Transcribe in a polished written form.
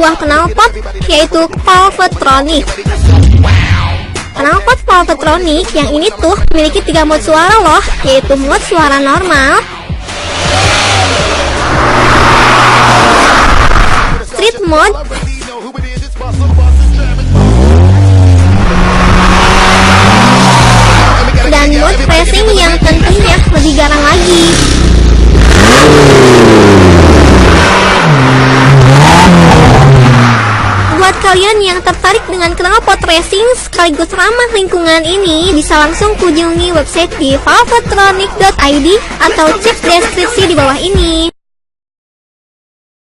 sebuah knalpot, yaitu Valvetronic. Knalpot Valvetronic yang ini tuh memiliki 3 mode suara loh, yaitu mode suara normal, street mode, dan mode racing yang tentunya lebih garang lagi. Buat kalian yang tertarik dengan knalpot racing sekaligus ramah lingkungan ini, bisa langsung kunjungi website di valvetronic.id atau cek deskripsi di bawah ini.